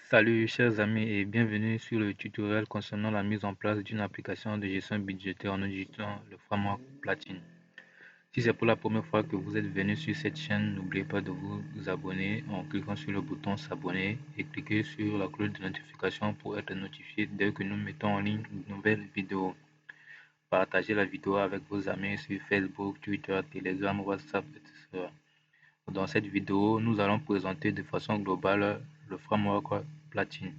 Salut chers amis et bienvenue sur le tutoriel concernant la mise en place d'une application de gestion budgétaire en utilisant le framework Platine. Si c'est pour la première fois que vous êtes venu sur cette chaîne, n'oubliez pas de vous abonner en cliquant sur le bouton s'abonner et cliquez sur la cloche de notification pour être notifié dès que nous mettons en ligne une nouvelle vidéo. Partagez la vidéo avec vos amis sur Facebook, Twitter, Telegram, WhatsApp, etc. Dans cette vidéo, nous allons présenter de façon globale le framework Platine.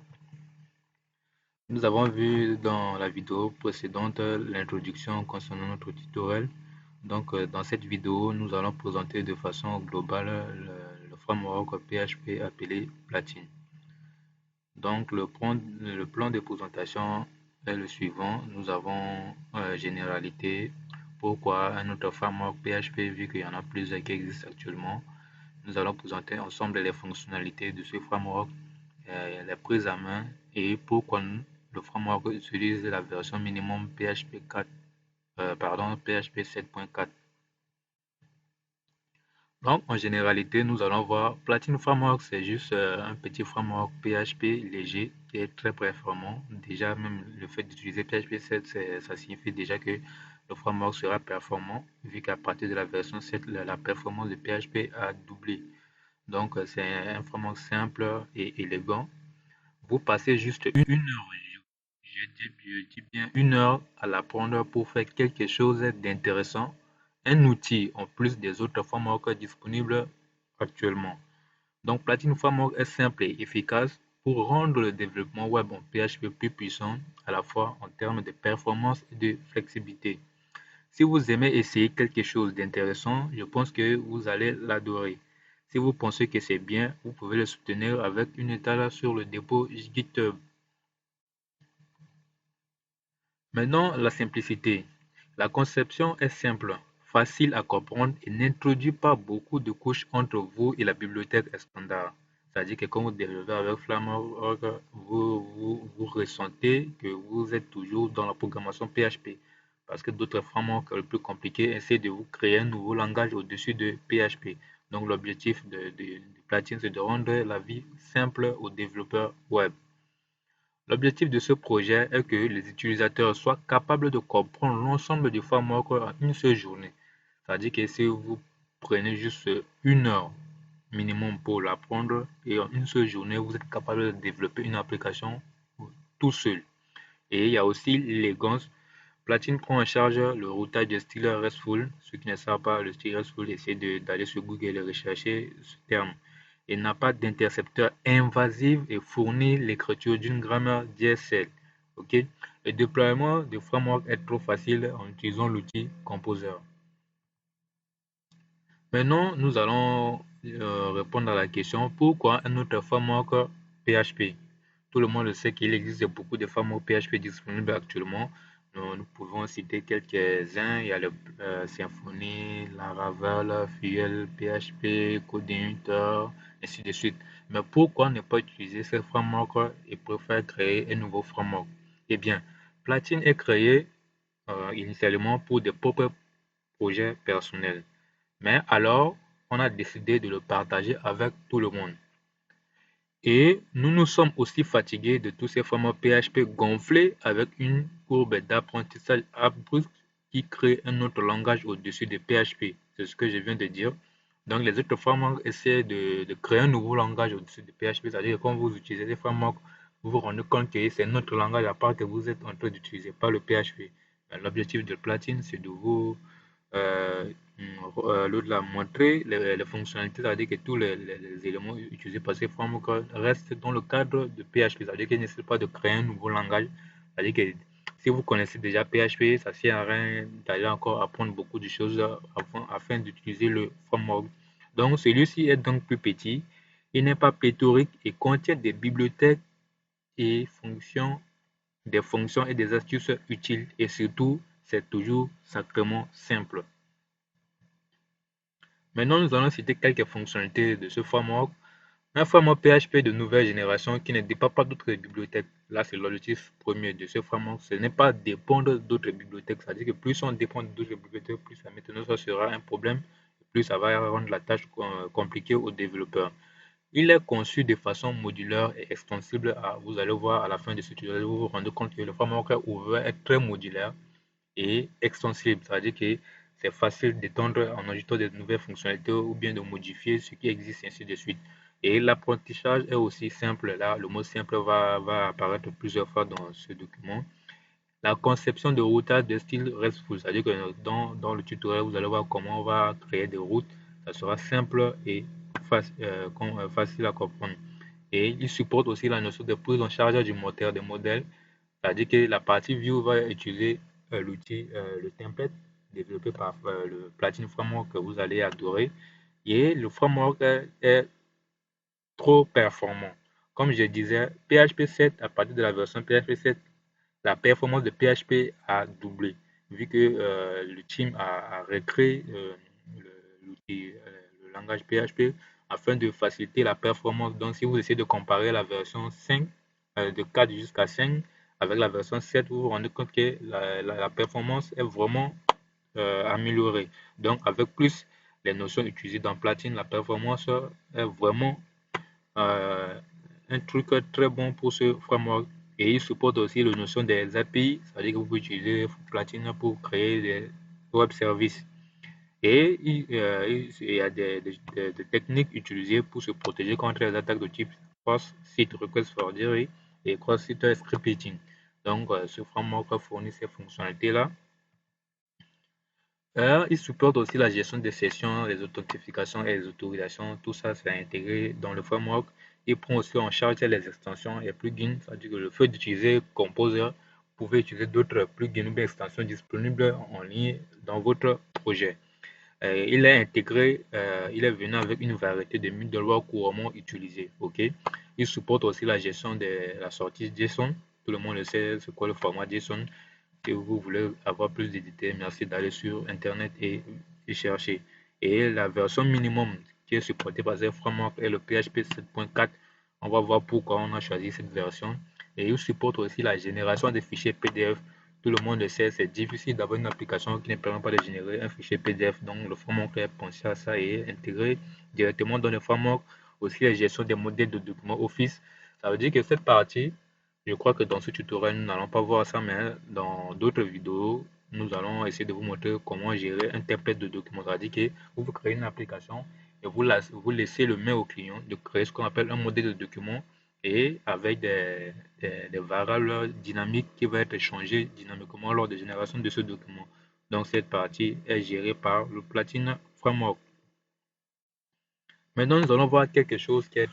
Nous avons vu dans la vidéo précédente l'introduction concernant notre tutoriel. Donc, dans cette vidéo, nous allons présenter de façon globale le framework PHP appelé Platine. Donc, le plan de présentation est le suivant. Nous avons généralité. Pourquoi un autre framework PHP vu qu'il y en a plusieurs qui existent actuellement. Nous allons présenter ensemble les fonctionnalités de ce framework, les prises à main et pourquoi le framework utilise la version minimum PHP 4, PHP 7.4. Donc en généralité, nous allons voir Platine Framework, c'est juste un petit framework PHP léger qui est très performant. Déjà, même le fait d'utiliser PHP 7, ça signifie déjà que le framework sera performant, vu qu'à partir de la version 7, la performance de PHP a doublé. Donc, c'est un framework simple et élégant. Vous passez juste une heure, je dis bien une heure à l'apprendre pour faire quelque chose d'intéressant, un outil en plus des autres frameworks disponibles actuellement. Donc, Platine Framework est simple et efficace pour rendre le développement web en PHP plus puissant, à la fois en termes de performance et de flexibilité. Si vous aimez essayer quelque chose d'intéressant, je pense que vous allez l'adorer. Si vous pensez que c'est bien, vous pouvez le soutenir avec une étale sur le dépôt GitHub. Maintenant, la simplicité. La conception est simple, facile à comprendre et n'introduit pas beaucoup de couches entre vous et la bibliothèque standard. C'est-à-dire que quand vous développez avec Framework, vous ressentez que vous êtes toujours dans la programmation PHP. Parce que d'autres frameworks plus compliqués essaient de vous créer un nouveau langage au-dessus de PHP. Donc l'objectif de Platine, c'est de rendre la vie simple aux développeurs web. L'objectif de ce projet est que les utilisateurs soient capables de comprendre l'ensemble du framework en une seule journée. C'est-à-dire que si vous prenez juste une heure minimum pour l'apprendre et en une seule journée, vous êtes capable de développer une application tout seul. Et il y a aussi l'élégance. Platine prend en charge le routage de style RESTful. Ceux qui ne savent pas le style RESTful, essayez d'aller sur Google et rechercher ce terme. Il n'a pas d'intercepteur invasif et fournit l'écriture d'une grammaire DSL. Ok. Le déploiement du framework est trop facile en utilisant l'outil Composer. Maintenant, nous allons répondre à la question pourquoi un autre framework PHP. Tout le monde sait qu'il existe beaucoup de frameworks PHP disponibles actuellement. Nous pouvons citer quelques-uns. Il y a le Symfony, Laravel, Fuel, PHP, Codeinator, ainsi de suite. Mais pourquoi ne pas utiliser ces frameworks et préférer créer un nouveau framework? Eh bien, Platine est créé initialement pour des propres projets personnels. Mais alors, on a décidé de le partager avec tout le monde. Et nous nous sommes aussi fatigués de tous ces frameworks PHP gonflés avec une courbe d'apprentissage abrupte qui crée un autre langage au-dessus de PHP. C'est ce que je viens de dire. Donc, les autres frameworks essaient de créer un nouveau langage au-dessus de PHP. C'est-à-dire que quand vous utilisez ces frameworks, vous vous rendez compte que c'est un autre langage à part que vous êtes en train d'utiliser, pas le PHP. L'objectif de Platine, c'est de vous euh, l'autre l'a montré les fonctionnalités, c'est-à-dire que tous les éléments utilisés par ces frameworks restent dans le cadre de PHP, c'est-à-dire qu'il ne s'agit pas de créer un nouveau langage, c'est-à-dire que si vous connaissez déjà PHP, ça ne sert à rien d'aller encore apprendre beaucoup de choses afin d'utiliser le framework. Donc celui-ci est donc plus petit, il n'est pas pléthorique et contient des bibliothèques et des fonctions et des astuces utiles et surtout, c'est toujours sacrément simple. Maintenant, nous allons citer quelques fonctionnalités de ce framework. Un framework PHP de nouvelle génération qui ne dépend pas d'autres bibliothèques. Là, c'est l'objectif premier de ce framework. Ce n'est pas dépendre d'autres bibliothèques. C'est-à-dire que plus on dépend d'autres bibliothèques, plus ça maintenant ça sera un problème, plus ça va rendre la tâche compliquée aux développeurs. Il est conçu de façon modulaire et extensible. Vous allez voir à la fin de ce tutoriel, vous vous rendez compte que le framework ouvert est très modulaire et extensible. C'est-à-dire que c'est facile d'étendre en ajoutant de nouvelles fonctionnalités ou bien de modifier ce qui existe, ainsi de suite. Et l'apprentissage est aussi simple. Là, le mot simple va apparaître plusieurs fois dans ce document. La conception de routage de style RESTful, c'est-à-dire que dans le tutoriel, vous allez voir comment on va créer des routes. Ça sera simple et facile à comprendre. Et il supporte aussi la notion de prise en charge du moteur des modèles, c'est-à-dire que la partie View va utiliser l'outil, le template développé par le Platinum Framework que vous allez adorer. Et le framework est trop performant. Comme je disais, PHP 7, à partir de la version PHP 7, la performance de PHP a doublé, vu que le team a recréé le langage PHP afin de faciliter la performance. Donc, si vous essayez de comparer la version 5, de 4 jusqu'à 5, avec la version 7, vous vous rendez compte que la performance est vraiment améliorée. Donc, avec plus les notions utilisées dans Platine, la performance est vraiment euh, un truc très bon pour ce framework. Et il supporte aussi la notion des API, c'est-à-dire que vous pouvez utiliser Platine pour créer des web services. Et il y a des techniques utilisées pour se protéger contre les attaques de type cross-site request forgery et cross-site scripting. Donc, ce framework fournit ces fonctionnalités-là. Il supporte aussi la gestion des sessions, les authentifications et les autorisations. Tout ça, c'est intégré dans le framework. Il prend aussi en charge les extensions et plugins. C'est-à-dire que le fait d'utiliser Composer, vous pouvez utiliser d'autres plugins ou extensions disponibles en ligne dans votre projet. Il est intégré, il est venu avec une variété de middleware couramment utilisés. Ok. Il supporte aussi la gestion de la sortie JSON. Tout le monde le sait, c'est quoi le format JSON. Si vous voulez avoir plus de détails, merci d'aller sur Internet et chercher. Et la version minimum qui est supportée par ce framework est le PHP 7.4. On va voir pourquoi on a choisi cette version. Et il supporte aussi la génération des fichiers PDF. Tout le monde le sait, c'est difficile d'avoir une application qui ne permet pas de générer un fichier PDF. Donc, le framework est pensé à ça et est intégré directement dans le framework. Aussi, la gestion des modèles de documents Office. Ça veut dire que cette partie, je crois que dans ce tutoriel, nous n'allons pas voir ça, mais dans d'autres vidéos, nous allons essayer de vous montrer comment gérer un template de document. C'est-à-dire que vous créez une application et vous laissez le mail au client de créer ce qu'on appelle un modèle de document et avec des variables dynamiques qui vont être changées dynamiquement lors de génération de ce document. Donc cette partie est gérée par le Platinum Framework. Maintenant, nous allons voir quelque chose qui est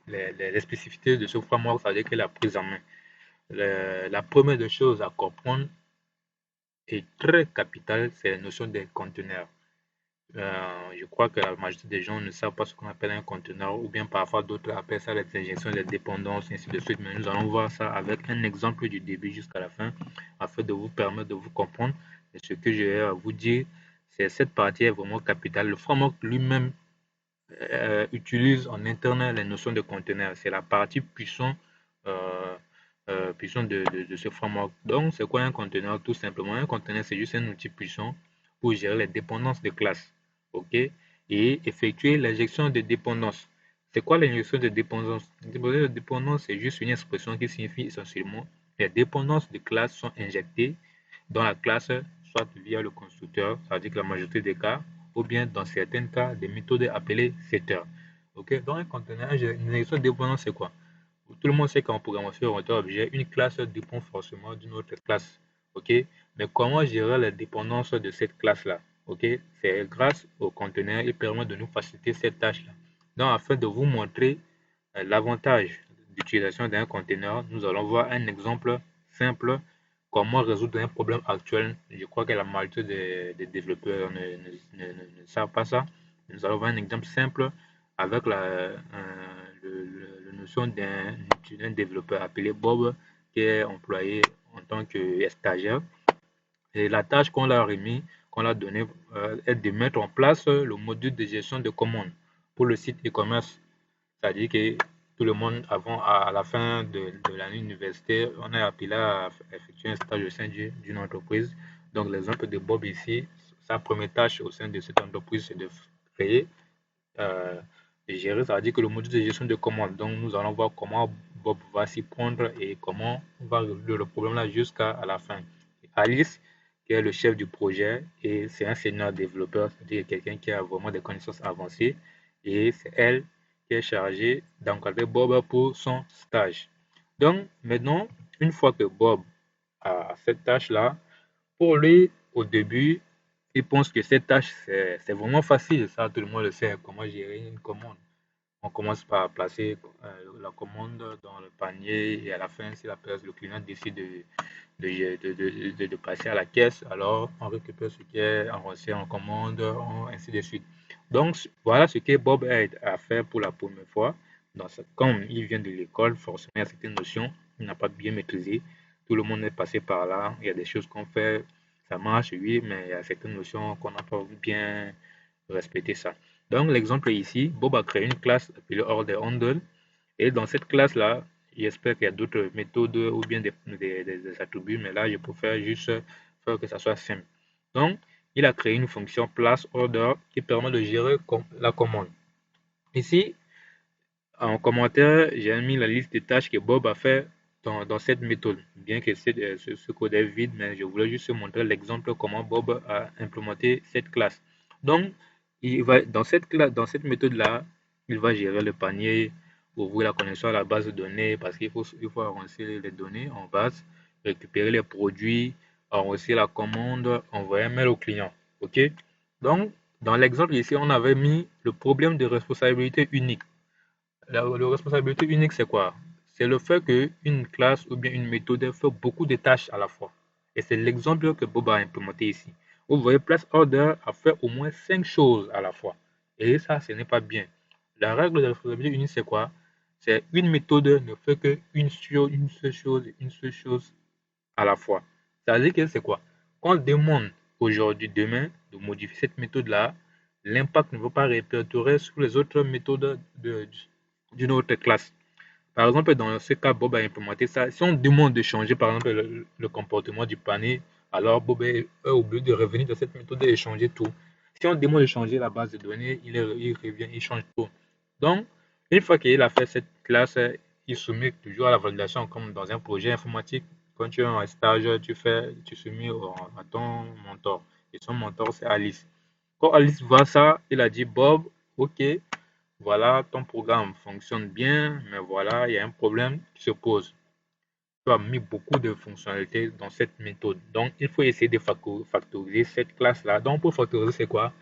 les spécificités de ce framework, c'est-à-dire que la prise en main. La première des choses à comprendre est très capitale, c'est la notion des conteneurs. Je crois que la majorité des gens ne savent pas ce qu'on appelle un conteneur, ou bien parfois d'autres appellent ça les injections, les dépendances, ainsi de suite. Mais nous allons voir ça avec un exemple du début jusqu'à la fin, afin de vous permettre de vous comprendre. Et ce que je vais vous dire, c'est cette partie est vraiment capitale. Le framework lui-même utilise en interne les notions de conteneurs. C'est la partie puissante de ce framework. Donc, c'est quoi un conteneur? Tout simplement, un conteneur, c'est juste un outil puissant pour gérer les dépendances de classe. OK? Et effectuer l'injection de dépendances. C'est quoi l'injection de dépendances? L'injection de dépendance, c'est juste une expression qui signifie essentiellement les dépendances de classe sont injectées dans la classe, soit via le constructeur, c'est-à-dire que la majorité des cas, ou bien dans certains cas, des méthodes appelées setter. OK? Donc, un conteneur, une injection de dépendance, c'est quoi? Tout le monde sait qu'en programmation orientée objet, une classe dépend forcément d'une autre classe. OK? Mais comment gérer la dépendance de cette classe-là? OK? C'est grâce au conteneur, il permet de nous faciliter cette tâche-là. Donc, afin de vous montrer l'avantage d'utilisation d'un conteneur, nous allons voir un exemple simple comment résoudre un problème actuel. Je crois que la majorité des développeurs ne savent pas ça. Nous allons voir un exemple simple avec la notion d'un développeur appelé Bob qui est employé en tant que stagiaire. Et la tâche qu'on l'a remis, qu'on l'a donné, est de mettre en place le module de gestion de commandes pour le site e-commerce. C'est-à-dire que tout le monde, avant, à la fin de l'année universitaire, on est appelé à effectuer un stage au sein d'une entreprise. Donc, l'exemple de Bob ici, sa première tâche au sein de cette entreprise, c'est de créer gérer, ça veut dire que le module de gestion de commande. Donc, nous allons voir comment Bob va s'y prendre et comment on va résoudre le problème là jusqu'à la fin. Alice, qui est le chef du projet, et c'est un senior développeur, c'est-à-dire quelqu'un qui a vraiment des connaissances avancées, et c'est elle qui est chargée d'encadrer Bob pour son stage. Donc, maintenant, une fois que Bob a cette tâche-là, pour lui, au début, il pense que cette tâche, c'est vraiment facile. Ça, tout le monde le sait, comment gérer une commande. On commence par placer la commande dans le panier et à la fin, si le client décide de passer à la caisse, alors on récupère ce qui est enregistré en commande, ainsi de suite. Donc, voilà ce que Bob a fait pour la première fois. Comme il vient de l'école, forcément, il y a certaines notions qu'il n'a pas bien maîtrisées. Tout le monde est passé par là. Il y a des choses qu'on fait, ça marche, oui, mais il y a certaines notions qu'on n'a pas bien respecté ça. Donc, l'exemple ici, Bob a créé une classe appelée Order Handle. Et dans cette classe-là, j'espère qu'il y a d'autres méthodes ou bien des attributs, mais là, je préfère juste faire que ça soit simple. Donc, il a créé une fonction place order qui permet de gérer la commande. Ici, en commentaire, j'ai mis la liste des tâches que Bob a fait dans cette méthode. Bien que ce code est vide, mais je voulais juste montrer l'exemple comment Bob a implémenté cette classe. Donc, dans cette méthode-là, il va gérer le panier, ouvrir la connexion à la base de données parce il faut avancer les données en base, récupérer les produits, enregistrer la commande, envoyer un mail au client. OK? Donc, dans l'exemple ici, on avait mis le problème de responsabilité unique. La responsabilité unique, c'est quoi? C'est le fait qu'une classe ou bien une méthode fait beaucoup de tâches à la fois. Et c'est l'exemple que Bob a implémenté ici. Vous voyez, Place Order a fait au moins 5 choses à la fois. Et ça, ce n'est pas bien. La règle de responsabilité unique, c'est quoi? C'est une méthode ne fait qu'une une seule chose à la fois. Ça veut dire que c'est quoi? Quand on demande aujourd'hui, demain, de modifier cette méthode-là, l'impact ne va pas répertorier sur les autres méthodes d'une autre classe. Par exemple, dans ce cas, Bob a implémenté ça. Si on demande de changer, par exemple, le comportement du panier, alors Bob est obligé de revenir dans cette méthode et changer tout. Si on demande de changer la base de données, il revient, il change tout. Donc, une fois qu'il a fait cette classe, il soumet toujours à la validation comme dans un projet informatique. Quand tu es en stage, tu soumets à ton mentor. Et son mentor, c'est Alice. Quand Alice voit ça, il a dit, Bob, ok, voilà, ton programme fonctionne bien, mais voilà, il y a un problème qui se pose. Tu as mis beaucoup de fonctionnalités dans cette méthode. Donc, il faut essayer de factoriser cette classe-là. Donc, pour factoriser, c'est quoi?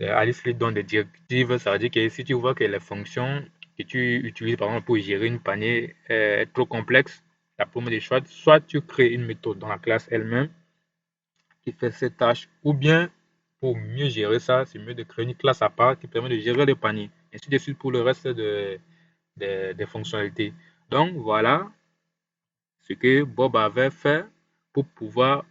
Alice lui donne des directives. Ça veut dire que si tu vois que les fonctions que tu utilises, par exemple, pour gérer une panier est trop complexe, la première des choix, soit tu crées une méthode dans la classe elle-même qui fait cette tâche, ou bien pour mieux gérer ça, c'est mieux de créer une classe à part qui permet de gérer le panier. Ainsi de suite pour le reste des fonctionnalités. Donc voilà ce que Bob avait fait pour pouvoir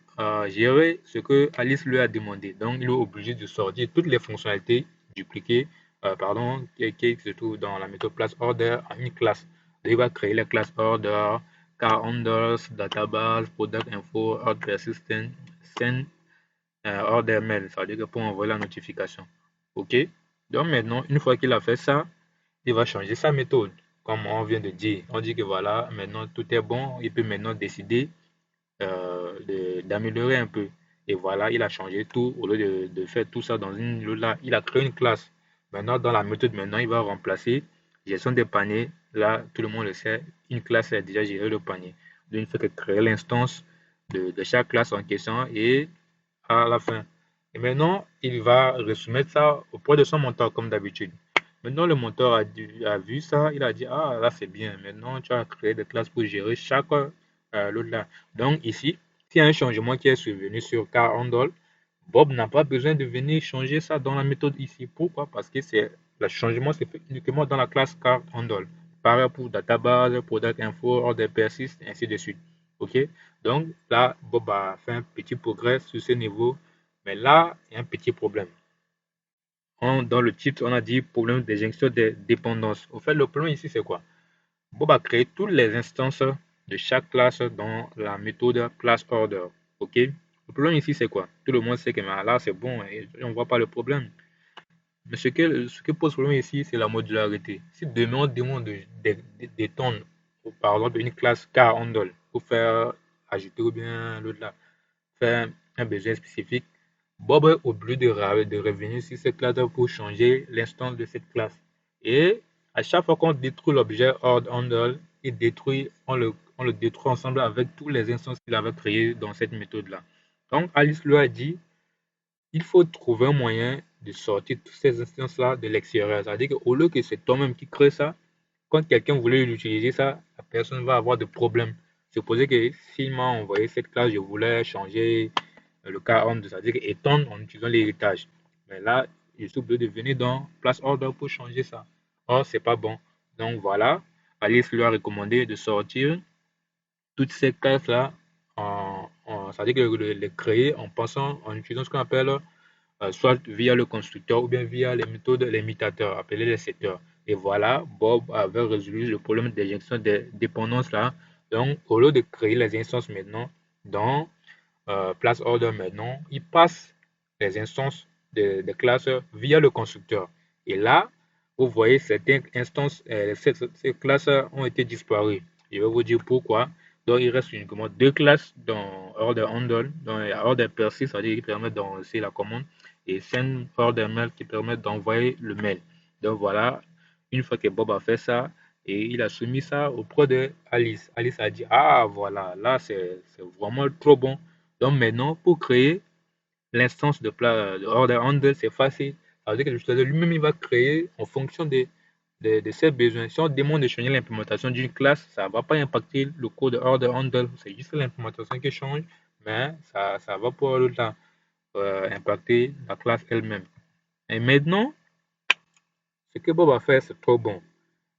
gérer ce que Alice lui a demandé. Donc il est obligé de sortir toutes les fonctionnalités dupliquées, qui se trouvent dans la méthode place order en une classe. Donc, il va créer les classes order, car handles, database, product info, order persistent, send, order mail. Ça veut dire que pour envoyer la notification. OK? Donc maintenant, une fois qu'il a fait ça, il va changer sa méthode. Comme on vient de dire, on dit que voilà, maintenant tout est bon, il peut maintenant décider d'améliorer un peu. Et voilà, il a changé tout. Au lieu de faire tout ça dans une là, il a créé une classe. Maintenant, dans la méthode, maintenant, il va remplacer gestion des paniers. Là, tout le monde le sait, une classe a déjà géré le panier. Donc, il fait que créer l'instance de chaque classe en question et à la fin. Et maintenant, il va resoumettre ça auprès de son mentor comme d'habitude. Maintenant, le mentor a vu ça, il a dit, ah là c'est bien, maintenant tu as créé des classes pour gérer chaque l'autre là. Donc ici, s'il y a un changement qui est survenu sur car handle, Bob n'a pas besoin de venir changer ça dans la méthode ici. Pourquoi? Parce que le changement c'est fait uniquement dans la classe car handle. Pareil pour database, product info, order persist, ainsi de suite. Ok? Donc là, Bob a fait un petit progrès sur ce niveau, mais là, il y a un petit problème. Dans le titre, on a dit problème d'injection des dépendances. Au fait, le problème ici, c'est quoi? Bob a créé toutes les instances de chaque classe dans la méthode class order. OK? Le problème ici, c'est quoi? Tout le monde sait que là, c'est bon et on ne voit pas le problème. Mais ce qui pose problème ici, c'est la modularité. Si demain on demande d'étendre, par exemple, une classe car handle pour faire ajouter ou bien l'autre là, faire un besoin spécifique, Bob est obligé de revenir sur cette classe pour changer l'instance de cette classe. Et à chaque fois qu'on détruit l'objet hors handle, on le détruit ensemble avec toutes les instances qu'il avait créées dans cette méthode-là. Donc Alice lui a dit, il faut trouver un moyen de sortir toutes ces instances-là de l'extérieur. C'est-à-dire qu'au lieu que c'est toi-même qui crée ça, quand quelqu'un voulait l'utiliser ça, la personne va avoir des problèmes. Supposez que s'il m'a envoyé cette classe, je voulais changer le cas on, c'est-à-dire étendre en utilisant l'héritage. Mais là, je suis obligé de venir dans place order pour changer ça. Or, c'est pas bon. Donc voilà, Alice lui a recommandé de sortir toutes ces classes-là, c'est-à-dire que les créer en passant, en utilisant ce qu'on appelle soit via le constructeur ou bien via les méthodes limitateurs, appelés les secteurs. Et voilà, Bob avait résolu le problème d'injection des dépendances là. Donc, au lieu de créer les instances maintenant dans place order maintenant, il passe les instances de classes via le constructeur. Et là, vous voyez certaines instances, ces classes ont été disparues. Je vais vous dire pourquoi. Donc, il reste uniquement deux classes dans order handle, dans order persist, c'est-à-dire qui permet d'enregistrer la commande, et send order mail qui permet d'envoyer le mail. Donc voilà, une fois que Bob a fait ça, et il a soumis ça auprès de Alice. Alice a dit, ah voilà, là c'est vraiment trop bon. Donc maintenant, pour créer l'instance de order handle, c'est facile. Ça veut dire que l'utilisateur lui-même, il va créer en fonction de ses besoins. Si on demande de changer l'implémentation d'une classe, ça ne va pas impacter le code de order handle. C'est juste l'implémentation qui change, mais ça va pour le temps impacter la classe elle-même. Et maintenant, ce que Bob a fait, c'est trop bon.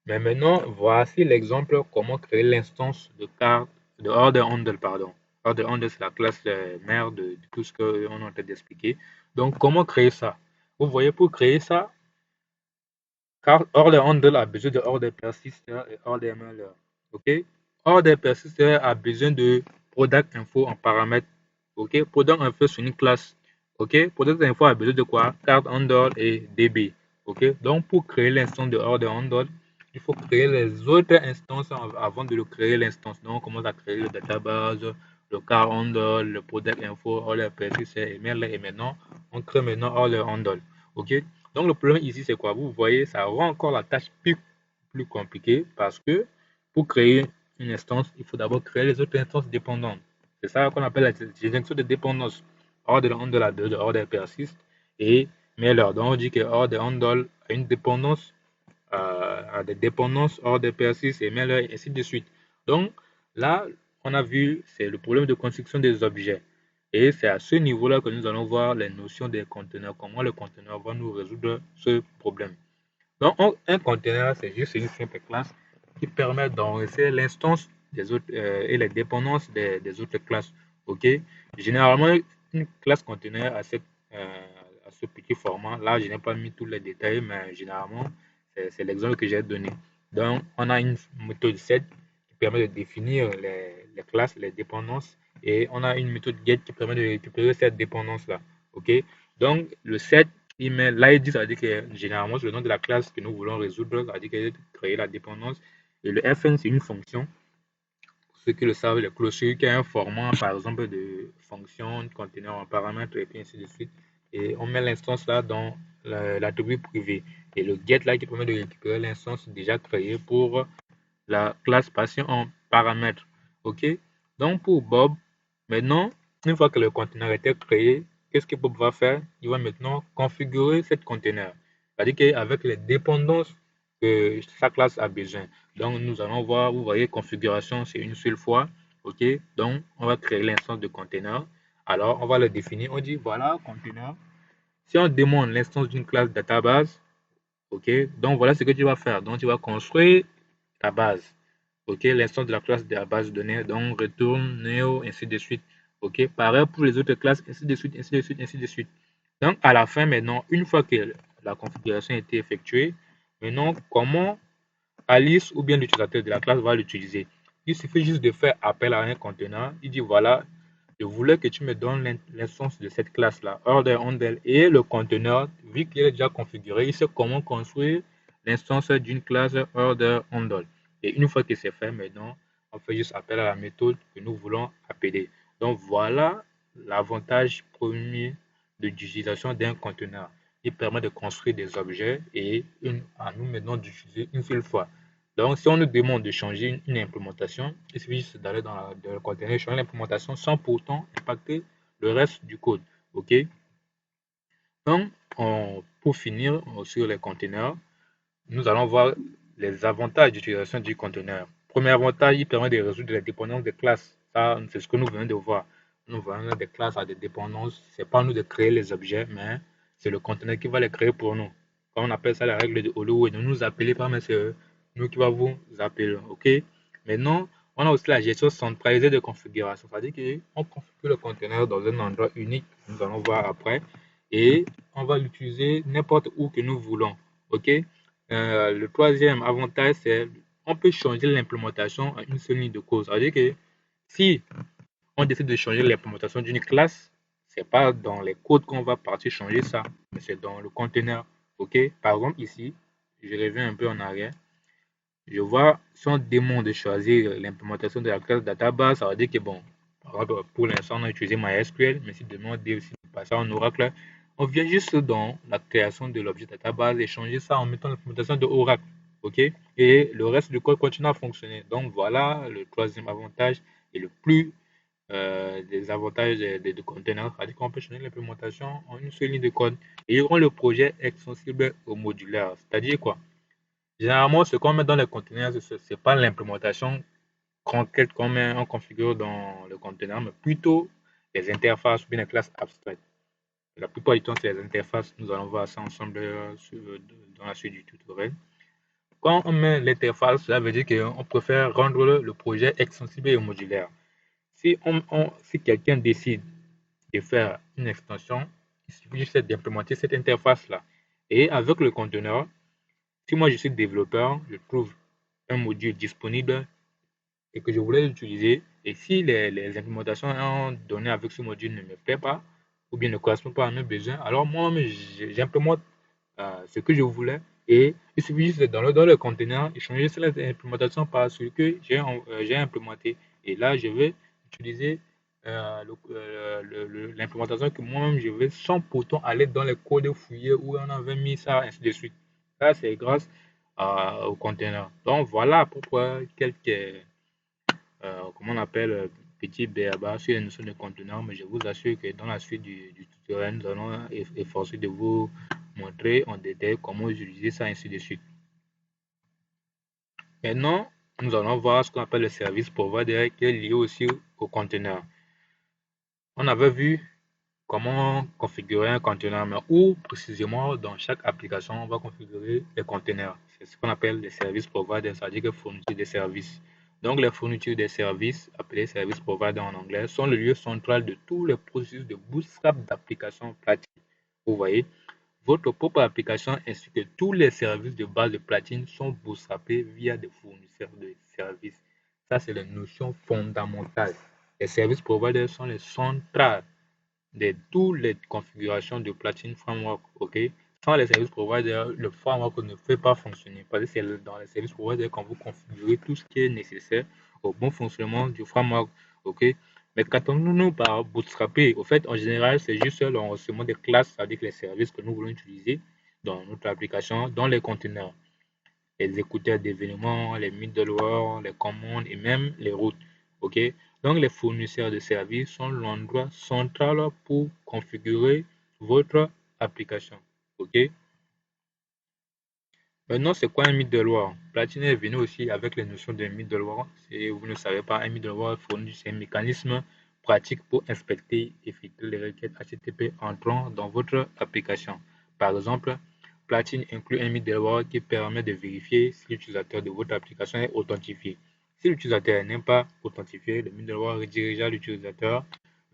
Mais maintenant, voici l'exemple comment créer l'instance de carte de order handle, pardon. Order handle, c'est la classe mère de tout ce qu'on est en train d'expliquer. Donc, comment créer ça? Vous voyez, pour créer ça, car order handle a besoin de order persister et order mailer. OK? Order persister a besoin de product info en paramètre. OK? Product info, c'est une classe. OK? Product info a besoin de quoi? Card handle et DB. OK? Donc, pour créer l'instance de order handle, il faut créer les autres instances avant de le créer l'instance. Donc, on commence à créer le database, le car handle, le product info, order persister et mailer. Et maintenant, on crée maintenant order handle. OK? Donc, le problème ici, c'est quoi? Vous voyez, ça rend encore la tâche plus compliquée parce que pour créer une instance, il faut d'abord créer les autres instances dépendantes. C'est ça qu'on appelle la gestion de dépendance. Order handle a deux, order persiste et mailer. Donc, on dit que order handle a une dépendance, a des dépendances, order persiste et mailer, et ainsi de suite. Donc, là, on a vu, c'est le problème de construction des objets. Et c'est à ce niveau-là que nous allons voir les notions des conteneurs, comment le conteneur va nous résoudre ce problème. Donc, un conteneur, c'est juste une simple classe qui permet d'enregistrer l'instance des autres et les dépendances des autres classes. OK? Généralement, une classe conteneur à ce petit format, là, je n'ai pas mis tous les détails, mais généralement, c'est l'exemple que j'ai donné. Donc, on a une méthode set qui permet de définir les classes, les dépendances, et on a une méthode get qui permet de récupérer cette dépendance-là. OK? Donc, le set email, l'ID, ça veut dire que généralement, c'est le nom de la classe que nous voulons résoudre, ça veut dire que créer la dépendance. Et le fn, c'est une fonction. Pour ceux qui le savent, le clôture qui a un format, par exemple, de fonction, de conteneur en paramètres, et puis ainsi de suite. Et on met l'instance là dans l'attribut privé. Et le get là qui permet de récupérer l'instance déjà créée pour la classe patient en paramètres. OK? Donc, pour Bob, maintenant, une fois que le conteneur était créé, qu'est-ce que Bob va faire? Il va maintenant configurer cette conteneur. C'est-à-dire qu'avec les dépendances que sa classe a besoin. Donc, nous allons voir, vous voyez, configuration, c'est une seule fois. OK? Donc, on va créer l'instance de conteneur. Alors, on va le définir. On dit, voilà, conteneur. Si on demande l'instance d'une classe database, OK? Donc, voilà ce que tu vas faire. Donc, tu vas construire ta base. OK? L'instance de la classe de la base de données. Donc, retourne, neo, ainsi de suite. OK? Pareil pour les autres classes, ainsi de suite, ainsi de suite, ainsi de suite. Donc, à la fin, maintenant, une fois que la configuration a été effectuée, maintenant, comment Alice ou bien l'utilisateur de la classe va l'utiliser? Il suffit juste de faire appel à un conteneur. Il dit, voilà, Je voulais que tu me donnes l'instance de cette classe-là, order handle, et le conteneur, vu qu'il est déjà configuré, il sait comment construire l'instance d'une classe order handle. Et une fois que c'est fait, maintenant, on fait juste appel à la méthode que nous voulons appeler. Donc voilà l'avantage premier de l'utilisation d'un conteneur. Il permet de construire des objets et à nous maintenant d'utiliser une seule fois. Donc, si on nous demande de changer une implémentation, il suffit juste d'aller dans le conteneur, changer l'implémentation sans pourtant impacter le reste du code. OK? Donc, pour finir sur les conteneurs, nous allons voir les avantages d'utilisation du conteneur. Premier avantage, il permet de résoudre les dépendances des classes. Ça, c'est ce que nous venons de voir. Nous venons des classes à des dépendances. Ce n'est pas nous de créer les objets, mais c'est le conteneur qui va les créer pour nous. Quand on appelle ça la règle de Holloway, ne nous appelez pas, mais c'est nous qui va vous appeler. OK? Maintenant, on a aussi la gestion centralisée de configuration. C'est-à-dire qu'on configure le conteneur dans un endroit unique. Nous allons voir après. Et on va l'utiliser n'importe où que nous voulons. OK? Le troisième avantage, c'est qu'on peut changer l'implémentation à une seule ligne de code. C'est-à-dire que si on décide de changer l'implémentation d'une classe, ce n'est pas dans les codes qu'on va partir changer ça, mais c'est dans le conteneur. OK? Par exemple, ici, je reviens un peu en arrière. Je vois, si on demande de choisir l'implémentation de la classe database, ça veut dire que bon, pour l'instant, on a utilisé MySQL, mais si demain on dit aussi de passer en Oracle, on vient juste dans la création de l'objet database et changer ça en mettant l'implémentation de Oracle. OK? Et le reste du code continue à fonctionner. Donc voilà le troisième avantage et le plus des avantages de containers, c'est-à-dire qu'on peut changer l'implémentation en une seule ligne de code et rend le projet extensible au modulaire. C'est-à-dire quoi? Généralement, ce qu'on met dans les conteneurs, ce n'est pas l'implémentation concrète on configure dans le conteneur, mais plutôt les interfaces ou bien les classes abstraites. La plupart du temps, c'est les interfaces. Nous allons voir ça ensemble dans la suite du tutoriel. Quand on met l'interface, cela veut dire qu'on préfère rendre le projet extensible et modulaire. Si quelqu'un décide de faire une extension, il suffit juste d'implémenter cette interface-là. Et avec le conteneur, si moi je suis développeur, je trouve un module disponible et que je voulais l'utiliser, et si les implémentations données avec ce module ne me plaît pas, ou bien ne correspondent pas à mes besoins, alors moi-même j'implémente ce que je voulais, et il suffit juste dans le conteneur et changer cette implémentation par ce que j'ai implémenté. Et là, je vais utiliser l'implémentation que moi-même je veux sans pourtant aller dans les codes fouillés où on avait mis ça, ainsi de suite. Ça, c'est grâce au conteneur. Donc, voilà pourquoi quelques comment on appelle, petit béaba sur les notions de conteneur, mais je vous assure que dans la suite du tutoriel, nous allons efforcer de vous montrer en détail comment utiliser ça, ainsi de suite. Maintenant, nous allons voir ce qu'on appelle le service provider qui est lié aussi au conteneur. On avait vu comment configurer un conteneur, mais où précisément dans chaque application, on va configurer les conteneurs. C'est ce qu'on appelle les services providers, c'est-à-dire que fournisseurs des services. Donc, les fournitures des services, appelés service provider en anglais, sont le lieu central de tous les processus de bootstrap d'applications Platine. Vous voyez, votre propre application ainsi que tous les services de base de Platine sont bootstrappés via des fournisseurs de services. Ça, c'est la notion fondamentale. Les services providers sont les centrales de toutes les configurations de Platine Framework. OK? Sans les services providers, le framework ne fait pas fonctionner. Parce que c'est dans les services providers qu'on vous configure tout ce qui est nécessaire au bon fonctionnement du framework. OK? Mais qu'attendons-nous par bootstrapper? Au fait, en général, c'est juste l'enregistrement des classes, c'est-à-dire les services que nous voulons utiliser dans notre application, dans les conteneurs. Les écouteurs d'événements, les middleware, les commandes et même les routes. OK? Donc, les fournisseurs de services sont l'endroit central pour configurer votre application. OK? Maintenant, c'est quoi un middleware? Platine est venu aussi avec les notions de middleware. Si vous ne savez pas, un middleware fournit un mécanisme pratique pour inspecter et filtrer les requêtes HTTP entrant dans votre application. Par exemple, Platine inclut un middleware qui permet de vérifier si l'utilisateur de votre application est authentifié. Si l'utilisateur n'est pas authentifié, le middleware redirigera l'utilisateur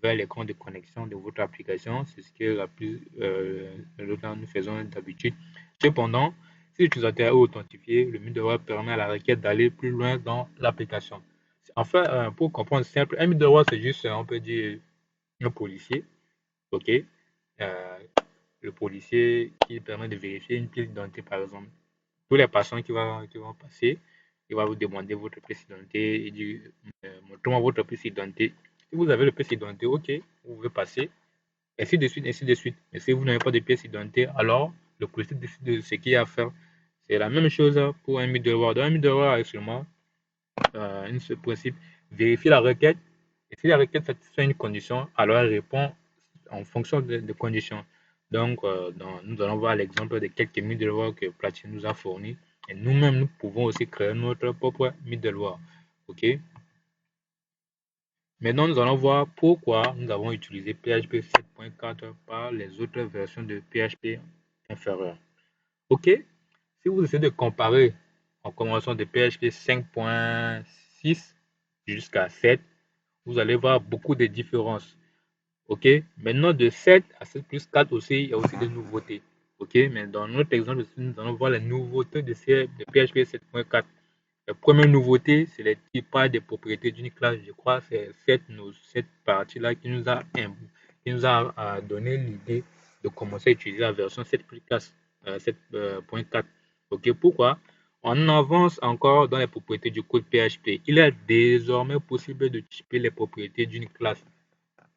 vers l'écran de connexion de votre application. C'est ce que nous faisons d'habitude. Cependant, si l'utilisateur est authentifié, le middleware permet à la requête d'aller plus loin dans l'application. Enfin, pour comprendre simple, un middleware, c'est juste, on peut dire, un policier, ok, le policier qui permet de vérifier une pièce d'identité par exemple. Tous les passants qui vont passer, il va vous demander votre pièce d'identité et dit montrez-moi votre pièce d'identité. Si vous avez le pièce d'identité, ok, vous pouvez passer, ainsi de suite, ainsi de suite. Mais si vous n'avez pas de pièce d'identité, alors le policier décide de ce qu'il y a à faire. C'est la même chose pour un middleware. Dans un middleware, actuellement, ce principe, vérifier la requête. Et si la requête satisfait une condition, alors elle répond en fonction des conditions. Donc, nous allons voir l'exemple de quelques middleware que Platine nous a fournis. Et nous-mêmes, nous pouvons aussi créer notre propre middleware. OK? Maintenant, nous allons voir pourquoi nous avons utilisé PHP 7.4 par les autres versions de PHP inférieures. OK? Si vous essayez de comparer en commençant de PHP 5.6 jusqu'à 7, vous allez voir beaucoup de différences. OK? Maintenant, de 7 à 7 plus 4 aussi, il y a aussi des nouveautés. OK? Mais dans notre exemple, nous allons voir les nouveautés de PHP 7.4. La première nouveauté, c'est les typages des propriétés d'une classe. Je crois que c'est cette partie-là qui nous a, donné l'idée de commencer à utiliser la version 7.4. OK? Pourquoi? On avance encore dans les propriétés du code PHP. Il est désormais possible de typer les propriétés d'une classe.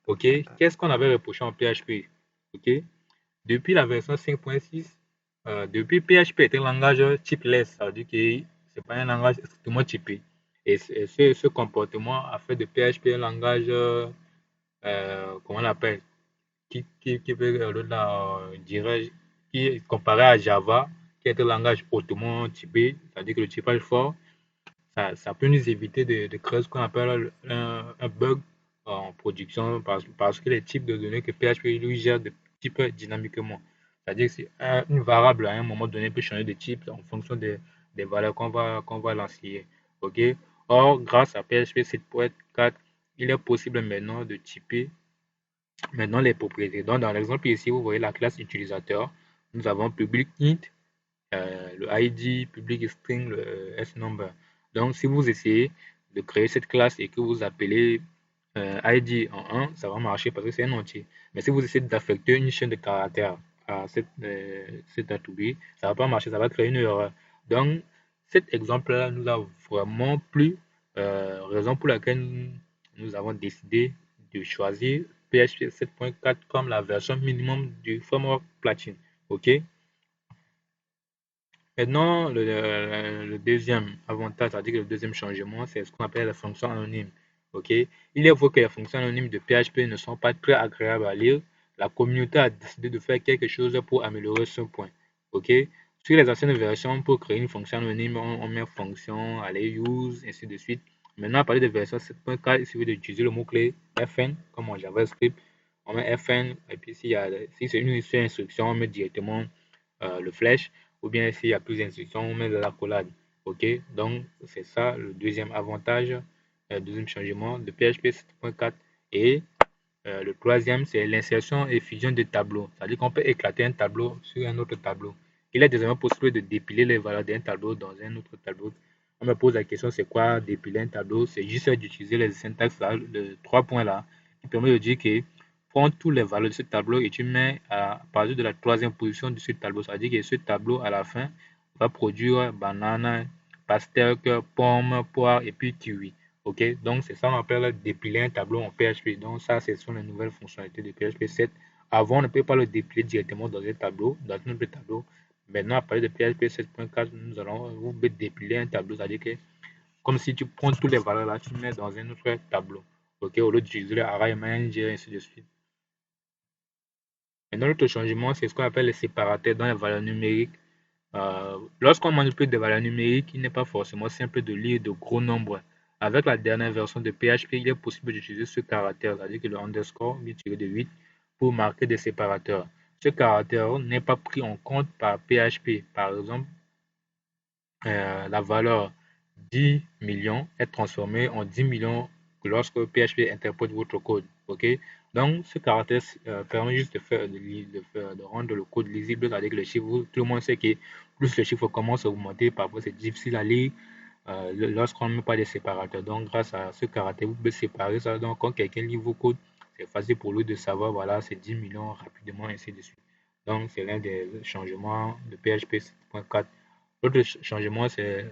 OK? Qu'est-ce qu'on avait reproché en PHP? OK? Depuis la version 5.6, depuis PHP est un langage typeless, ça veut dire que ce n'est pas un langage strictement typé. Et ce comportement a fait de PHP un langage, comment on l'appelle, qui peut, dirais qui est comparé à Java, qui est un langage hautement typé, c'est-à-dire que le typage fort, ça peut nous éviter de créer ce qu'on appelle un bug en production parce que les types de données que PHP lui gère de type dynamiquement. C'est-à-dire que une variable à un moment donné peut changer de type en fonction des valeurs qu'on va lancer. OK? Or, grâce à PHP 7.4, il est possible maintenant de typer maintenant les propriétés. Donc, dans l'exemple ici, vous voyez la classe utilisateur. Nous avons public int, le ID, public string, le S-number. Donc, si vous essayez de créer cette classe et que vous appelez ID en 1, ça va marcher parce que c'est un entier. Mais si vous essayez d'affecter une chaîne de caractères à cet attribut, ça ne va pas marcher, ça va créer une erreur. Donc, cet exemple-là nous a vraiment plu, raison pour laquelle nous avons décidé de choisir PHP 7.4 comme la version minimum du framework Platine. OK? Maintenant, le deuxième avantage, c'est-à-dire que le deuxième changement, c'est ce qu'on appelle la fonction anonyme. OK? Il est vrai que les fonctions anonymes de PHP ne sont pas très agréables à lire. La communauté a décidé de faire quelque chose pour améliorer ce point. OK? Sur les anciennes versions, pour créer une fonction anonyme, on met fonction, allez, use, ainsi de suite. Maintenant, à partir de version 7.4, il suffit d'utiliser le mot-clé fn, comme en JavaScript. On met fn, et puis si c'est une seule instruction, on met directement le flèche, ou bien s'il y a plus d'instructions, on met de l'accolade. OK? Donc, c'est ça le deuxième avantage, le deuxième changement de PHP 7.4. Et le troisième, c'est l'insertion et fusion de tableaux. C'est-à-dire qu'on peut éclater un tableau sur un autre tableau. Il est désormais possible de dépiler les valeurs d'un tableau dans un autre tableau. On me pose la question, c'est quoi dépiler un tableau? C'est juste d'utiliser les syntaxes là, les 3 points là, qui permet de dire que prends tous les valeurs de ce tableau et tu mets à partir de la troisième position de ce tableau. C'est-à-dire que ce tableau, à la fin, va produire banane, pastèque, pomme, poire et puis kiwi. OK? Donc, c'est ça qu'on appelle dépiler un tableau en PHP. Donc, ça, ce sont les nouvelles fonctionnalités de PHP 7. Avant, on ne peut pas le dépiler directement dans un tableau, dans un autre tableau. Maintenant, à partir de PHP 7.4, nous allons vous dépiler un tableau. C'est-à-dire que, comme si tu prends toutes les valeurs là, tu mets dans un autre tableau. OK? Au lieu d'utiliser le array manager, ainsi de suite. Un autre changement, c'est ce qu'on appelle les séparateurs dans les valeurs numériques. Lorsqu'on manipule des valeurs numériques, il n'est pas forcément simple de lire de gros nombres. Avec la dernière version de PHP, il est possible d'utiliser ce caractère, c'est-à-dire que le underscore 8-8, pour marquer des séparateurs. Ce caractère n'est pas pris en compte par PHP. Par exemple, la valeur 10 millions est transformée en 10 millions lorsque PHP interprète votre code. OK? Donc, ce caractère permet juste de rendre le code lisible avec les chiffres. Tout le monde sait que plus les chiffres commencent à augmenter, parfois c'est difficile à lire lorsqu'on ne met pas de séparateurs. Donc, grâce à ce caractère, vous pouvez séparer ça. Donc, quand quelqu'un lit vos codes, c'est facile pour lui de savoir, voilà, c'est 10 millions rapidement, ainsi de suite. Donc, c'est l'un des changements de PHP 7.4. L'autre changement, c'est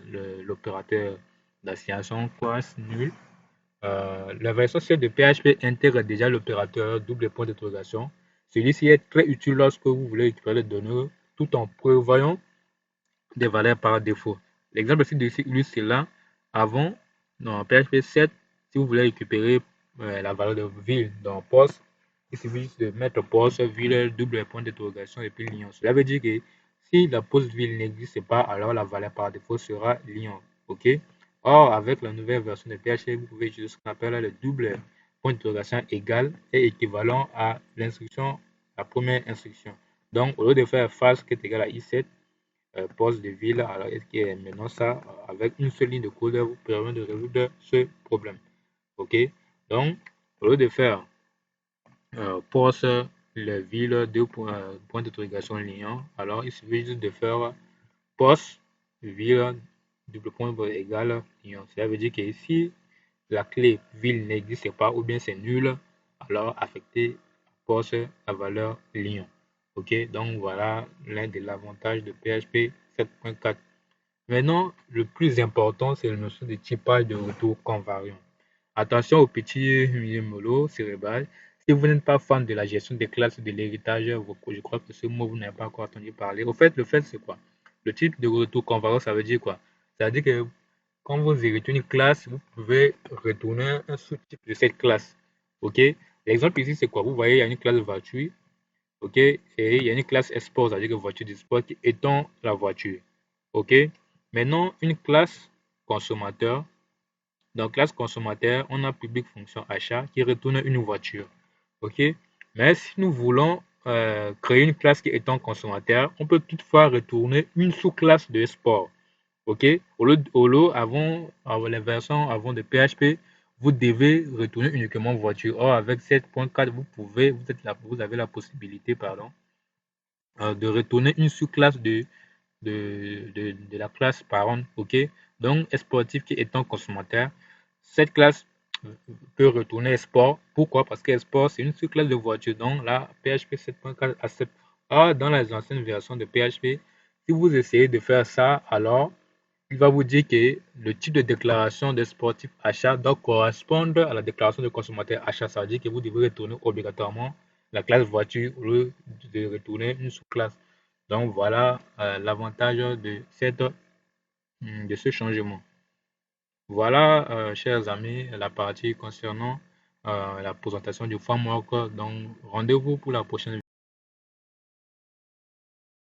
l'opérateur d'assignation classe nul. La version 7 de PHP intègre déjà l'opérateur double point d'interrogation. Celui-ci est très utile lorsque vous voulez récupérer les données tout en prévoyant des valeurs par défaut. L'exemple ici illustre cela. Avant, dans PHP 7, si vous voulez récupérer la valeur de ville dans poste, il suffit juste de mettre poste, ville, double point d'interrogation et puis lion. Cela veut dire que si la poste ville n'existe pas, alors la valeur par défaut sera lion. OK? Or, avec la nouvelle version de PHP, vous pouvez utiliser ce qu'on appelle le double point d'interrogation égal et équivalent à l'instruction, la première instruction. Donc, au lieu de faire false qui est égal à i7, poste de ville, alors est-ce que maintenant ça, avec une seule ligne de code, vous permet de résoudre ce problème. OK? Donc, au lieu de faire poste la ville, deux points d'interrogation liant, alors il suffit juste de faire poste ville double point égal liant. Cela veut dire que si la clé ville n'existe pas ou bien c'est nul, alors affectez poste la valeur lion. OK, donc voilà l'un des avantages de PHP 7.4. Maintenant, le plus important, c'est la notion de typage de retour convariant. Attention aux petits mollo cérébral. Si vous n'êtes pas fan de la gestion des classes de l'héritage, je crois que ce mot vous n'avez pas encore entendu parler. Au fait, le fait c'est quoi? Le type de retour convariant, ça veut dire quoi? Ça veut dire que quand vous héritez une classe, vous pouvez retourner un sous-type de cette classe. OK? L'exemple ici, c'est quoi? Vous voyez, il y a une classe voiture. OK? Et il y a une classe sport, c'est-à-dire que voiture de sport qui étend la voiture. OK? Maintenant, une classe consommateur. Dans classe consommateur, on a public fonction achat qui retourne une voiture. OK? Mais si nous voulons créer une classe qui étend consommateur, on peut toutefois retourner une sous-classe de sport. OK? Avant la version avant de PHP, vous devez retourner uniquement voiture. Or, avec 7.4, vous avez la possibilité, pardon, de retourner une sous-classe de la classe parent. OK? Donc, sportif qui étant consommateur, cette classe peut retourner sport. Pourquoi? Parce que sport, c'est une sous-classe de voiture. Donc, là, PHP 7.4 accepte. Or, dans les anciennes versions de PHP, si vous essayez de faire ça, alors il va vous dire que le type de déclaration de sportif achat doit correspondre à la déclaration de consommateur achat. Ça veut dire que vous devez retourner obligatoirement la classe voiture au lieu de retourner une sous-classe. Donc voilà l'avantage de ce changement. Voilà, chers amis, la partie concernant la présentation du framework. Donc rendez-vous pour la prochaine vidéo.